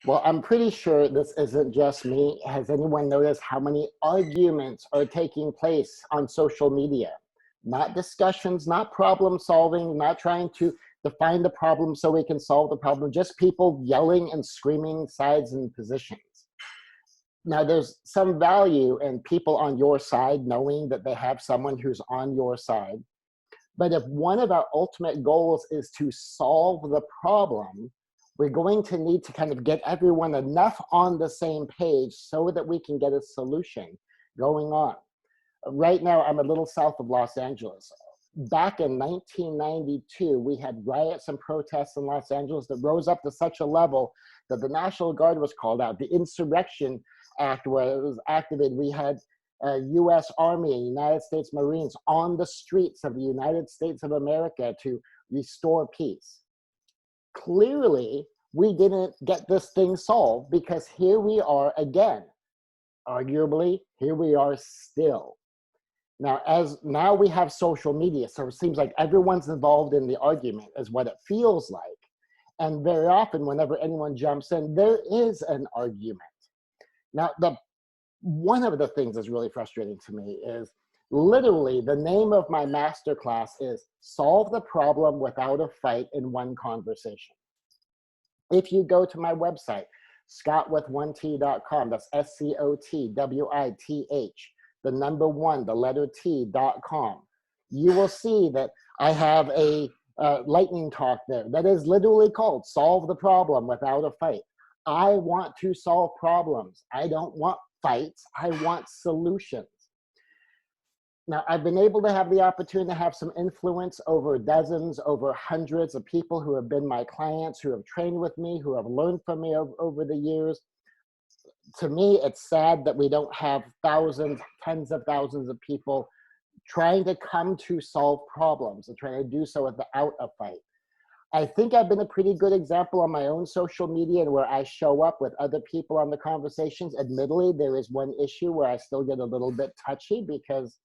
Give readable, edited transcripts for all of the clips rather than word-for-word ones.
Well, I'm pretty sure this isn't just me. Has anyone noticed how many arguments are taking place on social media? Not discussions, not problem solving, not trying to define the problem so we can solve the problem, just people yelling and screaming sides and positions. Now, there's some value in people on your side knowing that they have someone who's on your side. But if one of our ultimate goals is to solve the problem, we're going to need to kind of get everyone enough on the same page so that we can get a solution going on. Right now, I'm a little south of Los Angeles. Back in 1992, we had riots and protests in Los Angeles that rose up to such a level that the National Guard was called out. The Insurrection Act was activated. We had US Army and United States Marines on the streets of the United States of America to restore peace. Clearly, we didn't get this thing solved because here we are again. Arguably, here we are still. Now we have social media, so it seems like everyone's involved in the argument, is what it feels like. And very often, whenever anyone jumps in, there is an argument. Now, one of the things that's really frustrating to me is literally the name of my masterclass is Solve the Problem Without a Fight in One Conversation. If you go to my website, scottwith1t.com, that's SCOTWITH, the number one, the letter T.com, you will see that I have a lightning talk there that is literally called Solve the Problem Without a Fight. I want to solve problems. I don't want fights. I want solutions. Now, I've been able to have the opportunity to have some influence over dozens, over hundreds of people who have been my clients, who have trained with me, who have learned from me over the years. To me, it's sad that we don't have thousands, tens of thousands of people trying to come to solve problems and trying to do so without a fight. I think I've been a pretty good example on my own social media and where I show up with other people on the conversations. Admittedly, there is one issue where I still get a little bit touchy because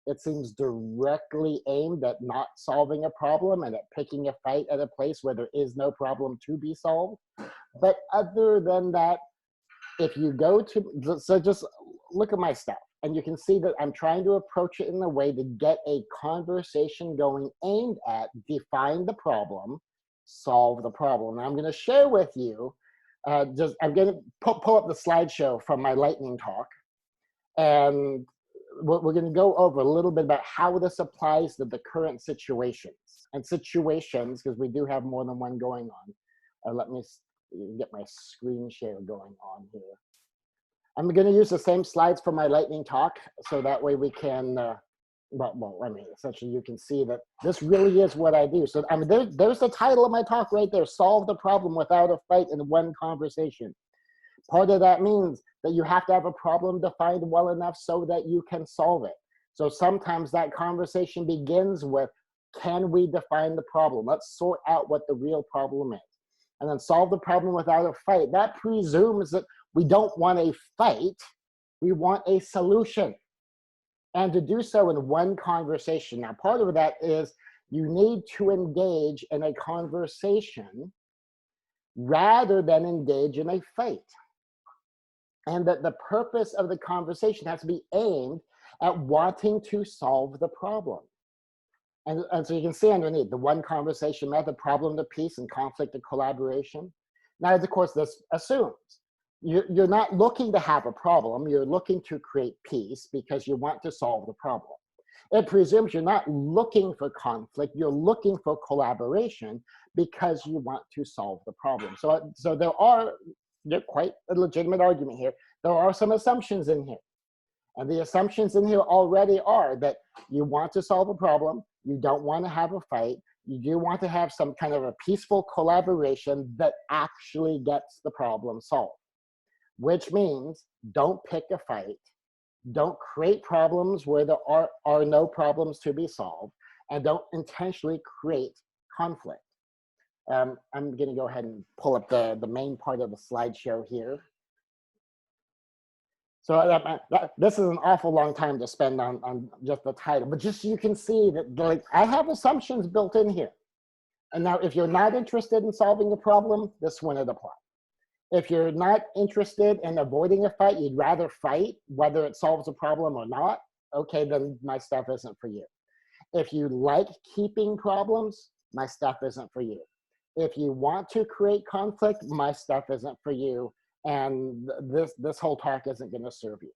it seems directly aimed at not solving a problem and at picking a fight at a place where there is no problem to be solved. But other than that, if you go to, so just look at my stuff and you can see that I'm trying to approach it in a way to get a conversation going aimed at define the problem, solve the problem. And I'm going to share with you, I'm going to pull up the slideshow from my lightning talk. And we're going to go over a little bit about how this applies to the current situations and situations, because we do have more than one going on. Let me get my screen share going on here. I'm going to use the same slides for my lightning talk, so that way we can, essentially you can see that this really is what I do. So there's the title of my talk right there, Solve the Problem Without a Fight in One Conversation. Part of that means that you have to have a problem defined well enough so that you can solve it. So sometimes that conversation begins with, can we define the problem? Let's sort out what the real problem is. And then solve the problem without a fight. That presumes that we don't want a fight, we want a solution. And to do so in one conversation. Now, part of that is you need to engage in a conversation rather than engage in a fight. And that the purpose of the conversation has to be aimed at wanting to solve the problem. And so you can see underneath the one conversation method, problem to peace and conflict to collaboration. Now, of course, this assumes you're not looking to have a problem, you're looking to create peace because you want to solve the problem. It presumes you're not looking for conflict, you're looking for collaboration because you want to solve the problem. So there's quite a legitimate argument here. There are some assumptions in here. And the assumptions in here already are that you want to solve a problem, you don't want to have a fight, you do want to have some kind of a peaceful collaboration that actually gets the problem solved. Which means don't pick a fight, don't create problems where there are no problems to be solved, and don't intentionally create conflict. I'm going to go ahead and pull up the main part of the slideshow here. So this is an awful long time to spend on just the title, but just so you can see that I have assumptions built in here. And now if you're not interested in solving the problem, this wouldn't apply. If you're not interested in avoiding a fight, you'd rather fight, whether it solves a problem or not, okay, then my stuff isn't for you. If you like keeping problems, my stuff isn't for you. If you want to create conflict, my stuff isn't for you. And this whole talk isn't going to serve you.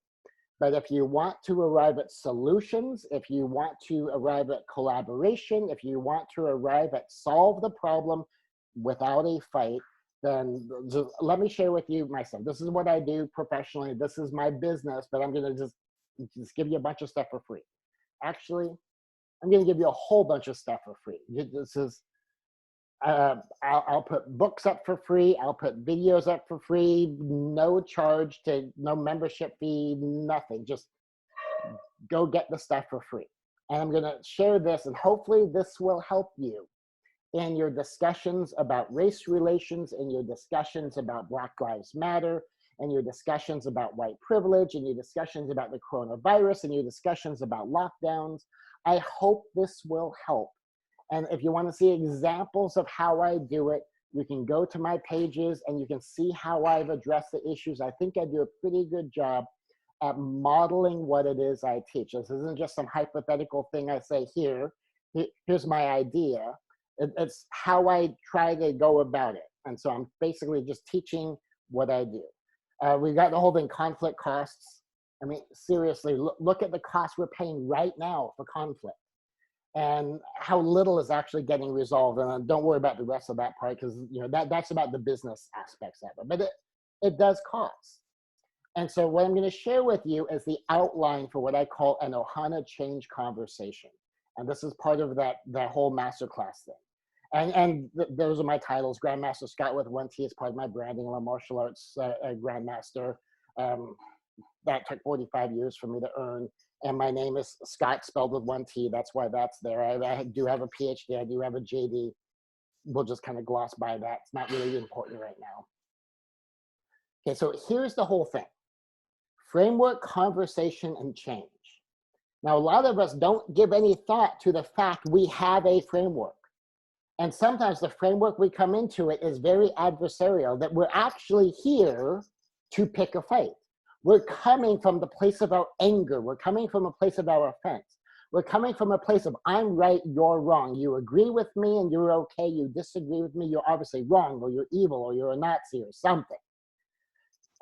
But if you want to arrive at solutions, if you want to arrive at collaboration, if you want to arrive at solve the problem without a fight, then just let me share with you myself. This is what I do professionally. This is my business, but I'm going to just give you a bunch of stuff for free. Actually, I'm going to give you a whole bunch of stuff for free. This is, I'll put books up for free. I'll put videos up for free. No charge, no membership fee, nothing. Just go get the stuff for free. And I'm going to share this, and hopefully this will help you in your discussions about race relations, in your discussions about Black Lives Matter, and your discussions about white privilege, and your discussions about the coronavirus, and your discussions about lockdowns. I hope this will help. And if you want to see examples of how I do it, you can go to my pages and you can see how I've addressed the issues. I think I do a pretty good job at modeling what it is I teach. This isn't just some hypothetical thing I say here. Here's my idea. It's how I try to go about it. And so I'm basically just teaching what I do. We got the whole thing, conflict costs. I mean, seriously, look at the costs we're paying right now for conflict and how little is actually getting resolved. And don't worry about the rest of that part, because that's about the business aspects of it. But it does cost. And so what I'm going to share with you is the outline for what I call an Ohana change conversation. And this is part of that whole masterclass thing. And those are my titles. Grandmaster Scott with 1T is part of my branding. I'm a martial arts grandmaster. That took 45 years for me to earn. And my name is Scott, spelled with 1T. That's why that's there. I do have a PhD. I do have a JD. We'll just kind of gloss by that. It's not really important right now. Okay, so here's the whole thing. Framework, conversation, and change. Now, a lot of us don't give any thought to the fact we have a framework. And sometimes the framework we come into it is very adversarial, that we're actually here to pick a fight. We're coming from the place of our anger. We're coming from a place of our offense. We're coming from a place of I'm right, you're wrong. You agree with me and you're okay. You disagree with me, you're obviously wrong, or you're evil, or you're a Nazi or something.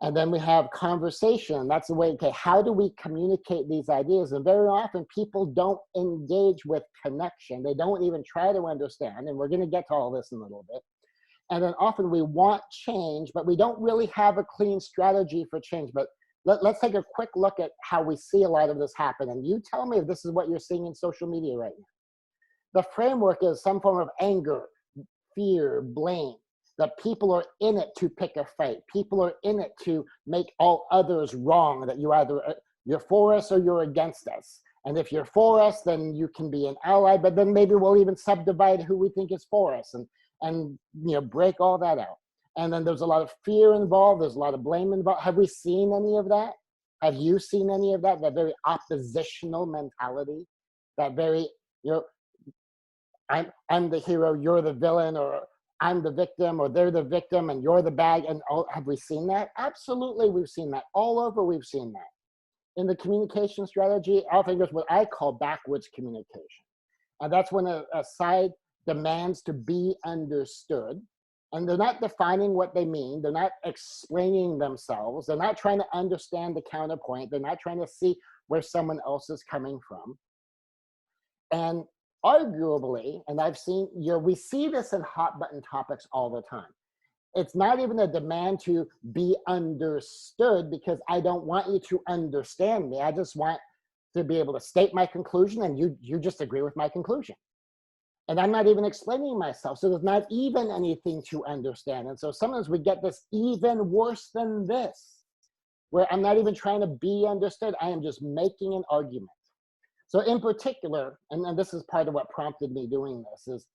And then we have conversation. That's the way, okay, how do we communicate these ideas? And very often people don't engage with connection. They don't even try to understand. And we're going to get to all this in a little bit. And then often we want change, but we don't really have a clean strategy for change. But let's take a quick look at how we see a lot of this happen. And you tell me if this is what you're seeing in social media right now. The framework is some form of anger, fear, blame. That people are in it to pick a fight. People are in it to make all others wrong, that you're for us or you're against us. And if you're for us, then you can be an ally, but then maybe we'll even subdivide who we think is for us and break all that out. And then there's a lot of fear involved. There's a lot of blame involved. Have we seen any of that? Have you seen any of that? That very oppositional mentality, that very, I'm the hero, you're the villain, or I'm the victim, or they're the victim and you're the bad. And have we seen that? Absolutely, we've seen that. All over, we've seen that. In the communication strategy, often there's what I call backwards communication. And that's when a side demands to be understood. And they're not defining what they mean. They're not explaining themselves. They're not trying to understand the counterpoint. They're not trying to see where someone else is coming from. And arguably, and I've seen, we see this in hot button topics all the time. It's not even a demand to be understood, because I don't want you to understand me. I just want to be able to state my conclusion and you just agree with my conclusion. And I'm not even explaining myself. So there's not even anything to understand. And so sometimes we get this even worse than this, where I'm not even trying to be understood. I am just making an argument. So in particular, and this is part of what prompted me doing this, is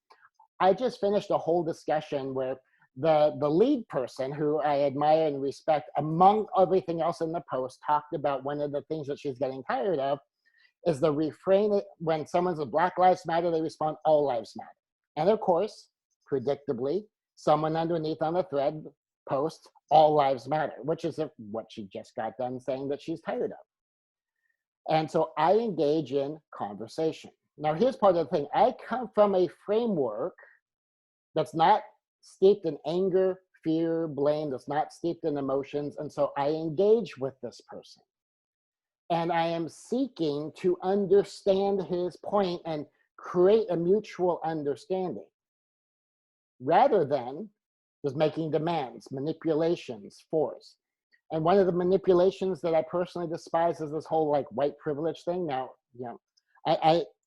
I just finished a whole discussion where the lead person, who I admire and respect, among everything else in the post, talked about one of the things that she's getting tired of is the refrain when someone says Black Lives Matter, they respond, all lives matter. And of course, predictably, someone underneath on the thread post all lives matter, which is what she just got done saying that she's tired of. And so I engage in conversation. Now, here's part of the thing. I come from a framework that's not steeped in anger, fear, blame, that's not steeped in emotions. And so I engage with this person. And I am seeking to understand his point and create a mutual understanding rather than just making demands, manipulations, force. And one of the manipulations that I personally despise is this whole like white privilege thing. Now, you know,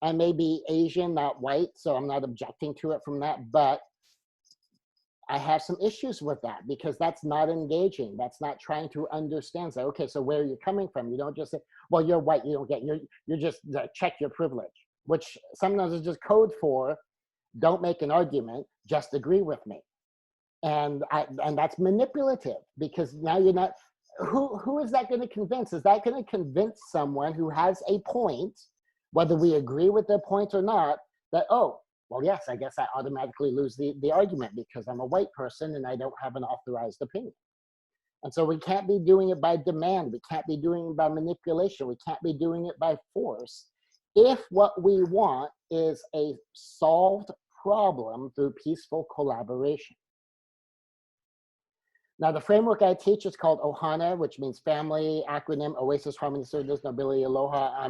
I may be Asian, not white, so I'm not objecting to it from that, but I have some issues with that because that's not engaging. That's not trying to understand. So, okay, so where are you coming from? You don't just say, well, you're white, you don't get, you're just check your privilege, which sometimes is just code for don't make an argument, just agree with me. And that's manipulative because now you're not, who is that going to convince? Is that going to convince someone who has a point, whether we agree with their point or not, that, oh, well, yes, I guess I automatically lose the argument because I'm a white person and I don't have an authorized opinion. And so we can't be doing it by demand. We can't be doing it by manipulation. We can't be doing it by force. If what we want is a solved problem through peaceful collaboration. Now, the framework I teach is called OHANA, which means family, acronym, Oasis, Harmony, Service, Nobility, Aloha.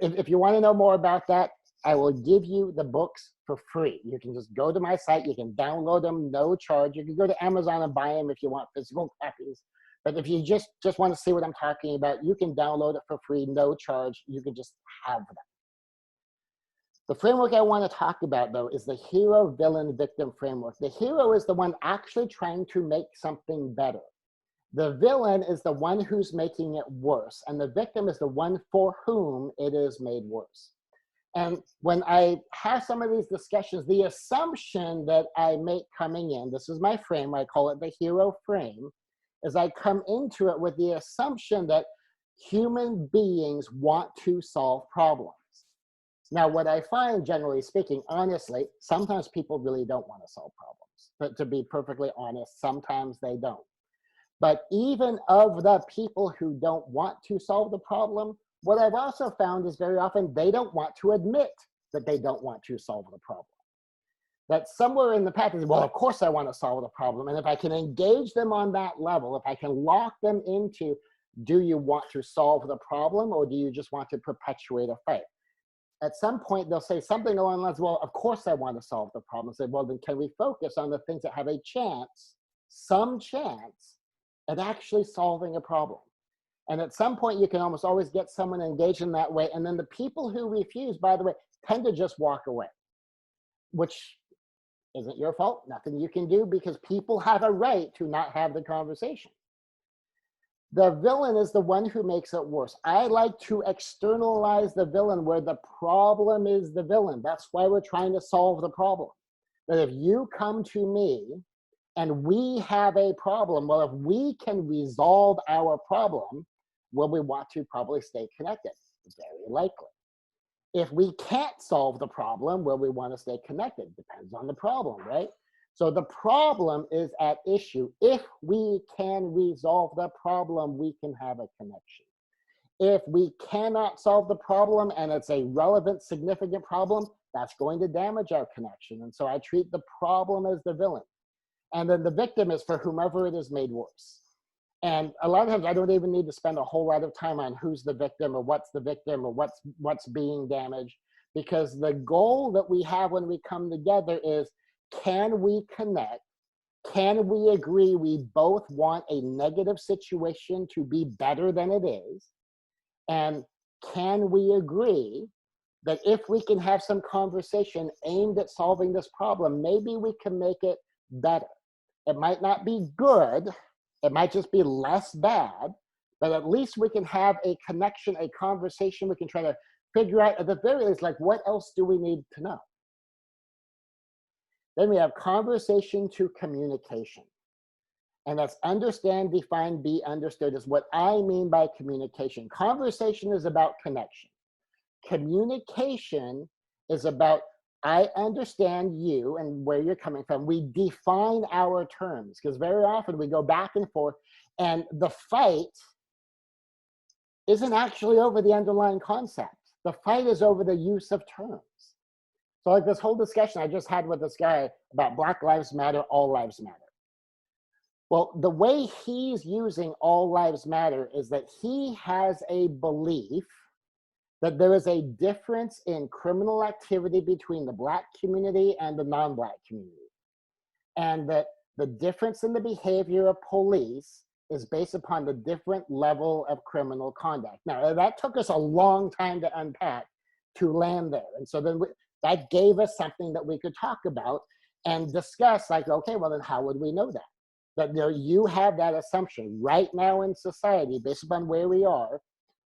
If you want to know more about that, I will give you the books for free. You can just go to my site. You can download them, no charge. You can go to Amazon and buy them if you want physical copies. But if you just want to see what I'm talking about, you can download it for free, no charge. You can just have them. The framework I want to talk about, though, is the hero, villain, victim framework. The hero is the one actually trying to make something better. The villain is the one who's making it worse, and the victim is the one for whom it is made worse. And when I have some of these discussions, the assumption that I make coming in, this is my frame, I call it the hero frame, is I come into it with the assumption that human beings want to solve problems. Now, what I find, generally speaking, honestly, sometimes people really don't want to solve problems. But to be perfectly honest, sometimes they don't. But even of the people who don't want to solve the problem, what I've also found is very often they don't want to admit that they don't want to solve the problem. That somewhere in the path is, well, of course I want to solve the problem. And if I can engage them on that level, if I can lock them into, do you want to solve the problem or do you just want to perpetuate a fight? At some point, they'll say something along the lines, well, of course I want to solve the problem. I say, well, then can we focus on the things that have a chance, some chance, at actually solving a problem? And at some point, you can almost always get someone engaged in that way. And then the people who refuse, by the way, tend to just walk away, which isn't your fault, nothing you can do, because people have a right to not have the conversation. The villain is the one who makes it worse. I like to externalize the villain where the problem is the villain. That's why we're trying to solve the problem. That if you come to me and we have a problem, well, if we can resolve our problem, will we want to probably stay connected? Very likely. If we can't solve the problem, will we want to stay connected? Depends on the problem, right? So the problem is at issue. If we can resolve the problem, we can have a connection. If we cannot solve the problem and it's a relevant, significant problem, that's going to damage our connection. And so I treat the problem as the villain. And then the victim is for whomever it is made worse. And a lot of times I don't even need to spend a whole lot of time on who's the victim or what's the victim or what's being damaged, because the goal that we have when we come together is, can we connect? Can we agree we both want a negative situation to be better than it is? And can we agree that if we can have some conversation aimed at solving this problem, maybe we can make it better? It might not be good, it might just be less bad, but at least we can have a connection, a conversation. We can try to figure out at the very least, like, what else do we need to know? Then we have conversation to communication. And that's understand, define, be understood is what I mean by communication. Conversation is about connection. Communication is about I understand you and where you're coming from. We define our terms because very often we go back and forth, and the fight isn't actually over the underlying concept. The fight is over the use of terms. So like this whole discussion I just had with this guy about Black Lives Matter, all lives matter. Well, the way he's using all lives matter is that he has a belief that there is a difference in criminal activity between the Black community and the non-Black community. And that the difference in the behavior of police is based upon the different level of criminal conduct. Now, that took us a long time to unpack to land there. And so then that gave us something that we could talk about and discuss, like, okay, well, then how would we know that? That you have that assumption right now in society, based upon where we are.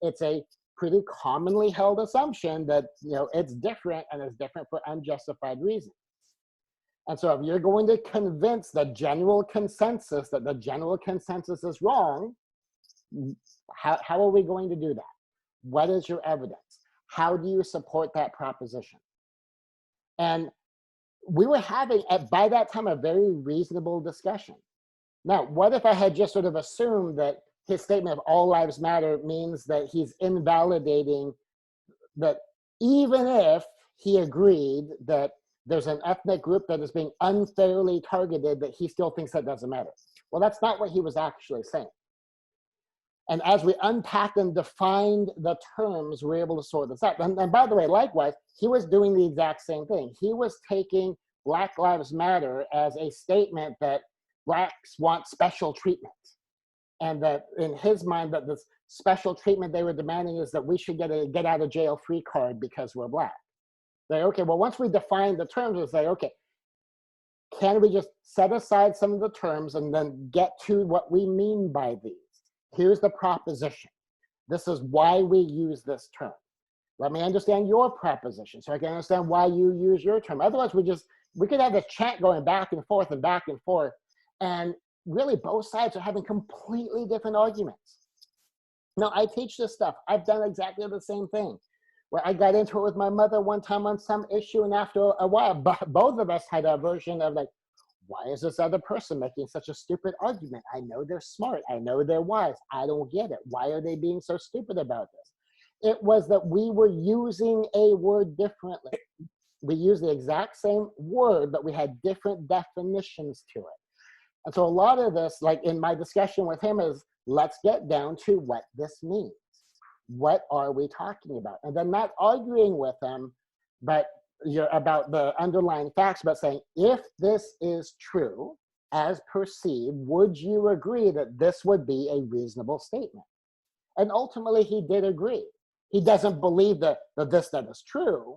It's a pretty commonly held assumption that it's different, and it's different for unjustified reasons. And so if you're going to convince the general consensus that the general consensus is wrong, how are we going to do that? What is your evidence? How do you support that proposition? And we were having, by that time, a very reasonable discussion. Now, what if I had just sort of assumed that his statement of all lives matter means that he's invalidating that even if he agreed that there's an ethnic group that is being unfairly targeted, that he still thinks that doesn't matter? Well, that's not what he was actually saying. And as we unpacked and defined the terms, we were able to sort this out. And by the way, likewise, he was doing the exact same thing. He was taking Black Lives Matter as a statement that Blacks want special treatment. And that in his mind, that this special treatment they were demanding is that we should get a get out of jail free card because we're Black. Like, okay, well, once we define the terms, we say, okay, can we just set aside some of the terms and then get to what we mean by these? Here's the proposition. This is why we use this term. Let me understand your proposition so I can understand why you use your term. Otherwise, we could have this chat going back and forth, and really both sides are having completely different arguments. Now, I teach this stuff. I've done exactly the same thing, where I got into it with my mother one time on some issue, and after a while, both of us had a version of like, why is this other person making such a stupid argument? I know they're smart. I know they're wise. I don't get it. Why are they being so stupid about this? It was that we were using a word differently. We used the exact same word, but we had different definitions to it. And so a lot of this, like in my discussion with him, is let's get down to what this means. What are we talking about? And then not arguing with him, but about the underlying facts, but saying, if this is true, as perceived, would you agree that this would be a reasonable statement? And ultimately, he did agree. He doesn't believe that is true.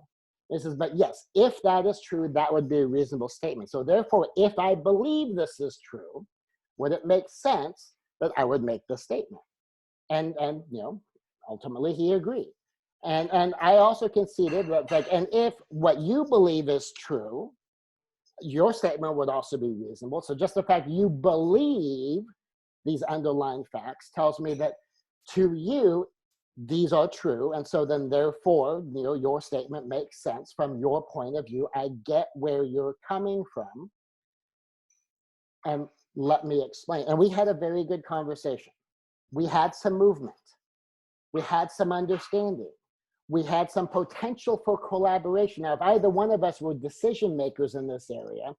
He says, but yes, if that is true, that would be a reasonable statement. So therefore, if I believe this is true, would it make sense that I would make the statement? And ultimately he agreed. And I also conceded that, like, and if what you believe is true, your statement would also be reasonable. So just the fact you believe these underlying facts tells me that to you, these are true. And so then therefore, your statement makes sense from your point of view. I get where you're coming from. And let me explain. And we had a very good conversation. We had some movement. We had some understanding. We had some potential for collaboration. Now, if either one of us were decision makers in this area,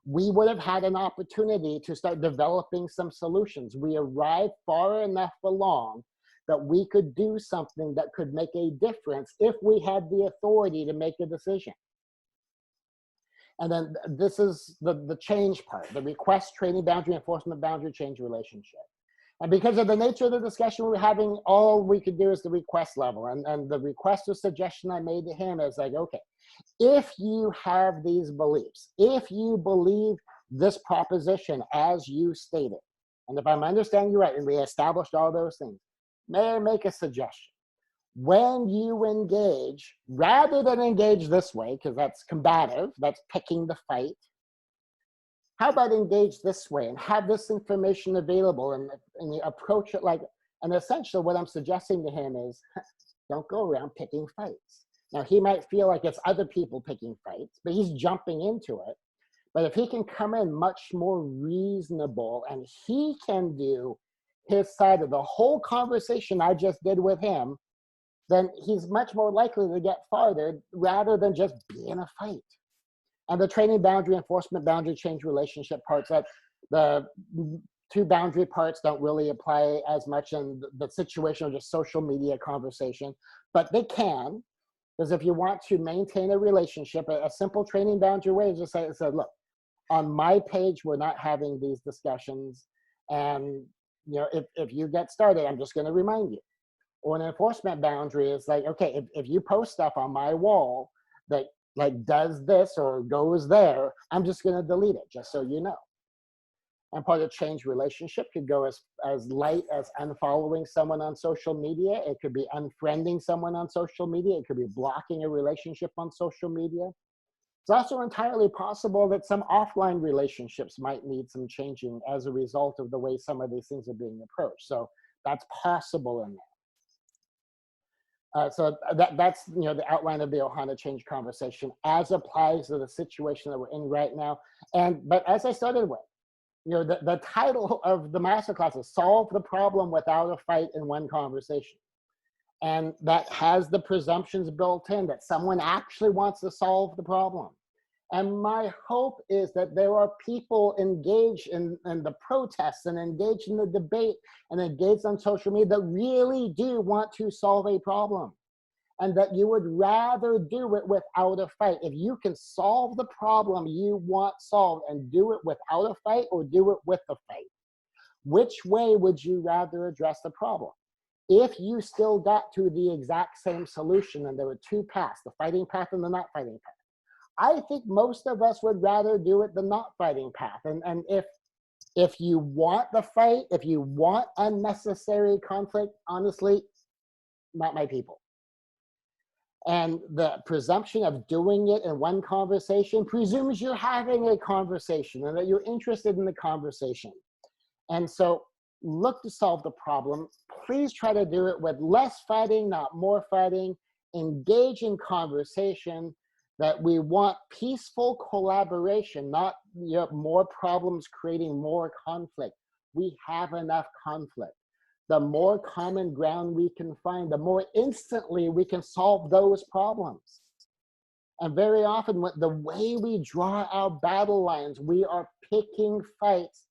we would have had an opportunity to start developing some solutions. We arrived far enough along that we could do something that could make a difference if we had the authority to make a decision. And then this is the change part, the request, training, boundary enforcement, boundary change relationship. And because of the nature of the discussion we were having, all we could do is the request level. And the request or suggestion I made to him is like, okay, if you have these beliefs, if you believe this proposition as you stated, and if I'm understanding you right, and we established all those things, may I make a suggestion? When you engage, rather than engage this way, because that's combative, that's picking the fight, how about engage this way and have this information available and you approach it like, and essentially what I'm suggesting to him is, don't go around picking fights. Now, he might feel like it's other people picking fights, but he's jumping into it. But if he can come in much more reasonable and he can do his side of the whole conversation I just did with him, then he's much more likely to get farther rather than just be in a fight. And the training boundary, enforcement boundary, change relationship parts, that the two boundary parts don't really apply as much in the situation of just social media conversation, but they can. Because if you want to maintain a relationship, a simple training boundary way is just say, look, on my page, we're not having these discussions. And if you get started, I'm just going to remind you. Or an enforcement boundary is like, okay, if you post stuff on my wall that like does this or goes there, I'm just going to delete it, just so you know. And part of change relationship could go as light as unfollowing someone on social media. It could be unfriending someone on social media. It could be blocking a relationship on social media. It's also entirely possible that some offline relationships might need some changing as a result of the way some of these things are being approached. So that's possible in there. So that's the outline of the Ohana change conversation as applies to the situation that we're in right now. But as I started with, the title of the masterclass is Solve the Problem Without a Fight in One Conversation. And that has the presumptions built in that someone actually wants to solve the problem. And my hope is that there are people engaged in the protests and engaged in the debate and engaged on social media that really do want to solve a problem. And that you would rather do it without a fight. If you can solve the problem you want solved and do it without a fight or do it with a fight, which way would you rather address the problem? If you still got to the exact same solution and there were two paths, the fighting path and the not fighting path, I think most of us would rather do it the not fighting path. And if you want the fight, if you want unnecessary conflict, honestly, not my people. And the presumption of doing it in one conversation presumes you're having a conversation and that you're interested in the conversation. And so look to solve the problem. Please try to do it with less fighting, not more fighting. Engage in conversation, that we want peaceful collaboration, not more problems creating more conflict. We have enough conflict. The more common ground we can find, the more instantly we can solve those problems. And very often, the way we draw our battle lines, we are picking fights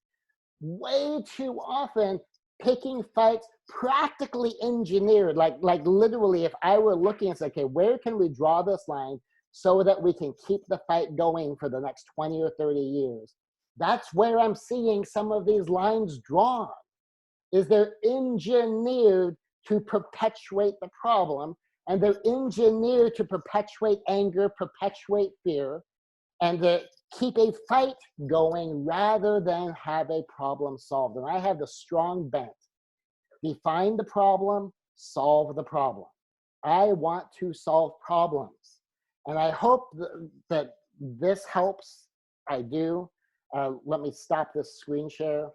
way too often, picking fights practically engineered, like literally, if I were looking and say, okay, where can we draw this line so that we can keep the fight going for the next 20 or 30 years? That's where I'm seeing some of these lines drawn. Is they're engineered to perpetuate the problem, and they're engineered to perpetuate anger, perpetuate fear, and to keep a fight going rather than have a problem solved. And I have the strong bent. Define the problem, solve the problem. I want to solve problems. And I hope that this helps. I do. Let me stop this screen share.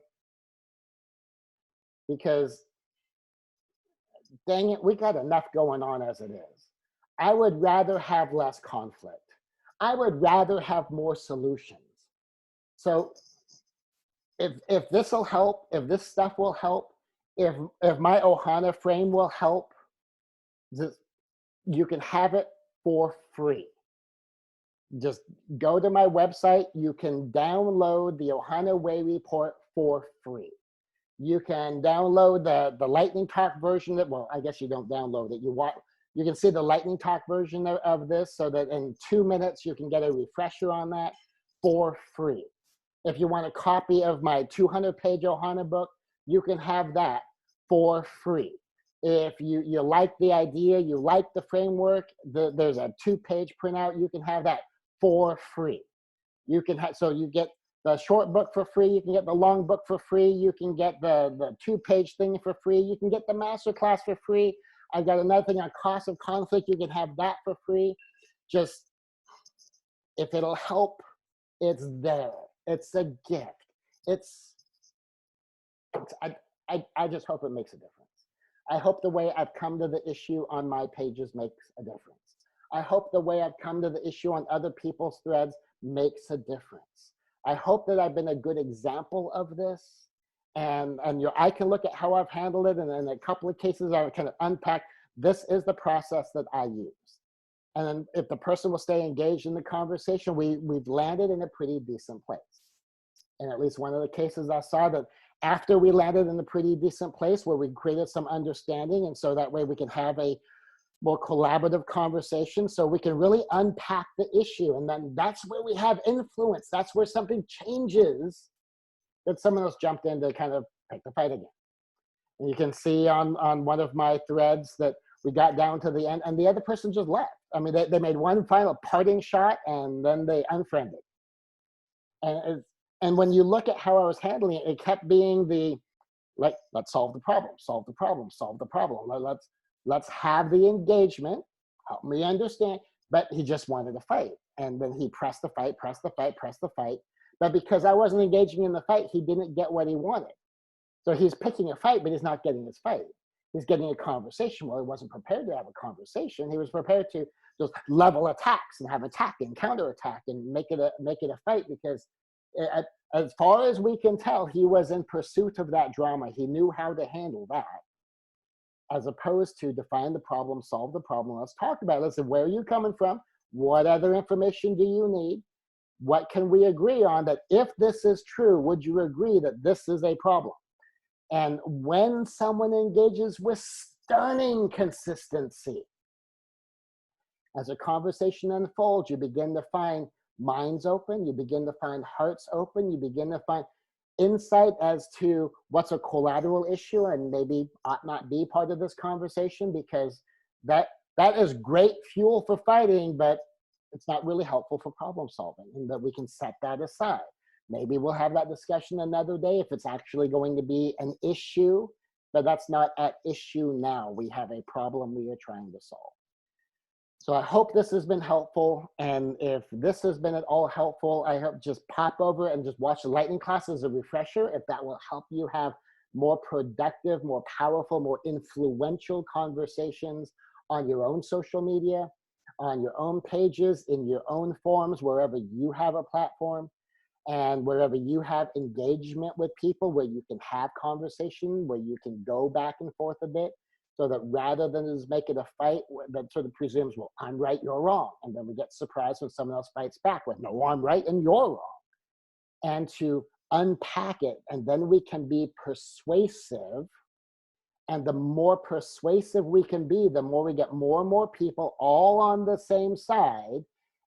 Because dang it, we got enough going on as it is. I would rather have less conflict. I would rather have more solutions. So if this will help, if this stuff will help, if my Ohana frame will help, you can have it for free. Just go to my website. You can download the Ohana Way report for free. You can download the Lightning Talk version. Well, I guess you don't download it. You can see the Lightning Talk version of this, so that in 2 minutes you can get a refresher on that for free. If you want a copy of my 200-page Ohana book, you can have that for free. If you like the idea, you like the framework, there's a 2-page printout, you can have that for free. You can have, so you get the short book for free, you can get the long book for free, you can get the 2-page thing for free, you can get the masterclass for free. I've got another thing on cost of conflict, you can have that for free. Just, if it'll help, it's there. It's a gift. I just hope it makes a difference. I hope the way I've come to the issue on my pages makes a difference. I hope the way I've come to the issue on other people's threads makes a difference. I hope that I've been a good example of this. And I can look at how I've handled it, and in a couple of cases I kind of unpack, this is the process that I use. And if the person will stay engaged in the conversation, we've landed in a pretty decent place. In at least one of the cases I saw, that after we landed in a pretty decent place where we created some understanding, and so that way we can have a more collaborative conversation, so we can really unpack the issue. And then that's where we have influence. That's where something changes, that someone else jumped in to kind of pick the fight again. And you can see on one of my threads that we got down to the end and the other person just left. I mean, they made one final parting shot and then they unfriended. And when you look at how I was handling it, it kept being like, let's solve the problem, solve the problem, solve the problem. Let's have the engagement, help me understand. But he just wanted to fight. And then he pressed the fight, pressed the fight, pressed the fight. But because I wasn't engaging in the fight, he didn't get what he wanted. So he's picking a fight, but he's not getting his fight. He's getting a conversation. Well, he wasn't prepared to have a conversation. He was prepared to just level attacks and have attack and counterattack and make it a fight, because as far as we can tell, he was in pursuit of that drama. He knew how to handle that, as opposed to define the problem, solve the problem. Let's talk about it. Listen, where are you coming from? What other information do you need? What can we agree on, that if this is true, would you agree that this is a problem? And when someone engages with stunning consistency, as a conversation unfolds, you begin to find minds open, you begin to find hearts open, you begin to find insight as to what's a collateral issue and maybe ought not be part of this conversation, because that is great fuel for fighting, but it's not really helpful for problem solving, and that we can set that aside. Maybe we'll have that discussion another day if it's actually going to be an issue, but that's not at issue now. We have a problem we are trying to solve. So I hope this has been helpful. And if this has been at all helpful, I hope just pop over and just watch the lightning class as a refresher, if that will help you have more productive, more powerful, more influential conversations on your own social media, on your own pages, in your own forums, wherever you have a platform, and wherever you have engagement with people, where you can have conversation, where you can go back and forth a bit, so that rather than just make it a fight that sort of presumes, well, I'm right, you're wrong. And then we get surprised when someone else fights back with, no, I'm right and you're wrong. And to unpack it, and then we can be persuasive. And the more persuasive we can be, the more we get more and more people all on the same side.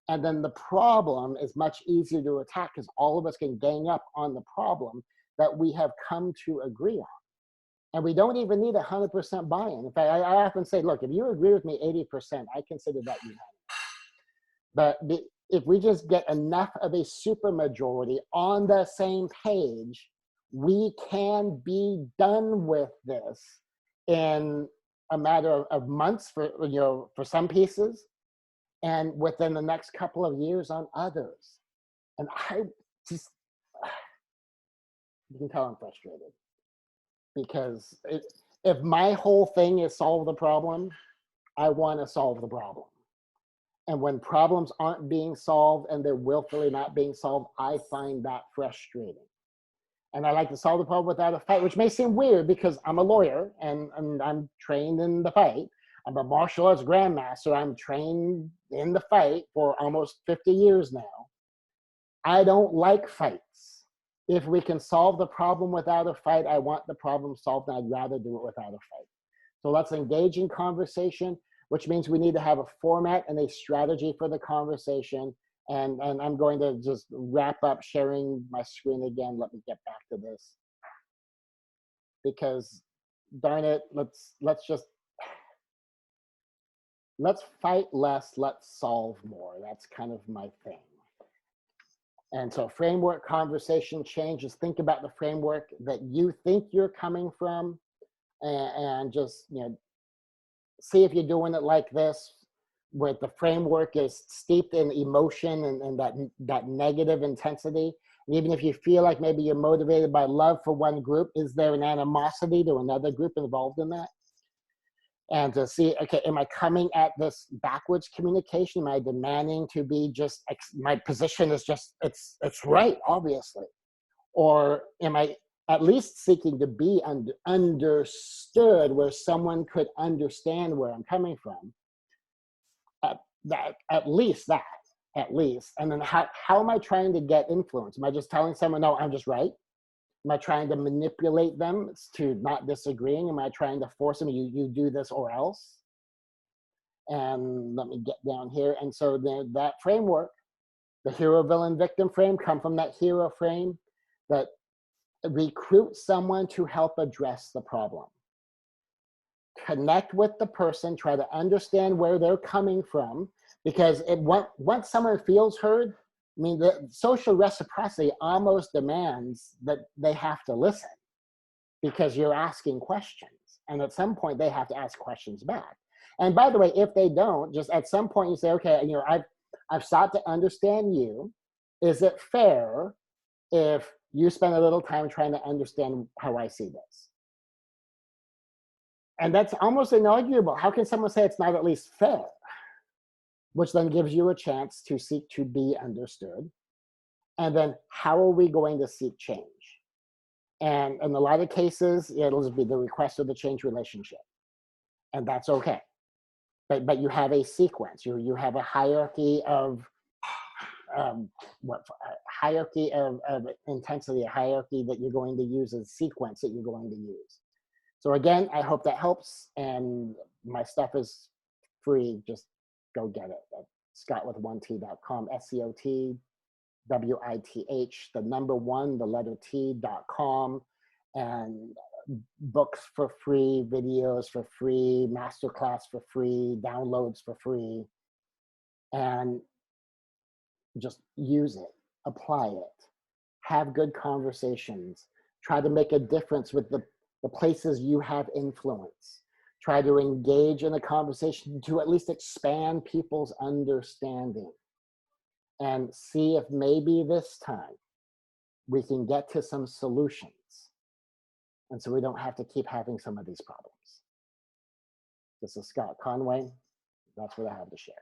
And then the problem is much easier to attack, because all of us can gang up on the problem that we have come to agree on. And we don't even need 100% buy-in. In fact, I often say, look, if you agree with me 80%, I consider that unanimous. But if we just get enough of a supermajority on the same page, we can be done with this in a matter of months for some pieces, and within the next couple of years on others. And I just, you can tell I'm frustrated, because if my whole thing is solve the problem, I want to solve the problem. And when problems aren't being solved and they're willfully not being solved, I find that frustrating. And I like to solve the problem without a fight, which may seem weird because I'm a lawyer and I'm trained in the fight. I'm a martial arts grandmaster. I'm trained in the fight for almost 50 years now. I don't like fights. If we can solve the problem without a fight, I want the problem solved, and I'd rather do it without a fight. So let's engage in conversation, which means we need to have a format and a strategy for the conversation. And I'm going to just wrap up sharing my screen again. Let me get back to this, because darn it, let's fight less, let's solve more. That's kind of my thing. And so framework, conversation, change, just think about the framework that you think you're coming from, and just, see if you're doing it like this, where the framework is steeped in emotion and that negative intensity. And even if you feel like maybe you're motivated by love for one group, is there an animosity to another group involved in that? and to see, okay, am I coming at this backwards communication? Am I demanding to be just, my position is just, it's right, obviously. Or am I at least seeking to be understood, where someone could understand where I'm coming from? At least that, at least. And then how am I trying to get influence? Am I just telling someone, no, I'm just right? Am I trying to manipulate them to not disagreeing? Am I trying to force them, you do this or else? And let me get down here. And so that framework, the hero, villain, victim frame, come from that hero frame that recruit someone to help address the problem. Connect with the person, try to understand where they're coming from, because once someone feels heard, I mean, the social reciprocity almost demands that they have to listen, because you're asking questions. And at some point, they have to ask questions back. And by the way, if they don't, just at some point you say, okay, I've sought to understand you. Is it fair if you spend a little time trying to understand how I see this? And that's almost inarguable. How can someone say it's not at least fair? Which then gives you a chance to seek to be understood. And then how are we going to seek change? And in a lot of cases, it'll be the request of the change relationship. And that's okay. But you have a sequence. You have a hierarchy of hierarchy of intensity, a hierarchy that you're going to use, a sequence that you're going to use. So again, I hope that helps. And my stuff is free. Just go get it at scottwith1t.com, SCOTWITH, the number one, the letter T.com, and books for free, videos for free, masterclass for free, downloads for free, and just use it, apply it, have good conversations, try to make a difference with the places you have influence. Try to engage in a conversation to at least expand people's understanding, and see if maybe this time we can get to some solutions. And so we don't have to keep having some of these problems. This is Scott Conway. That's what I have to share.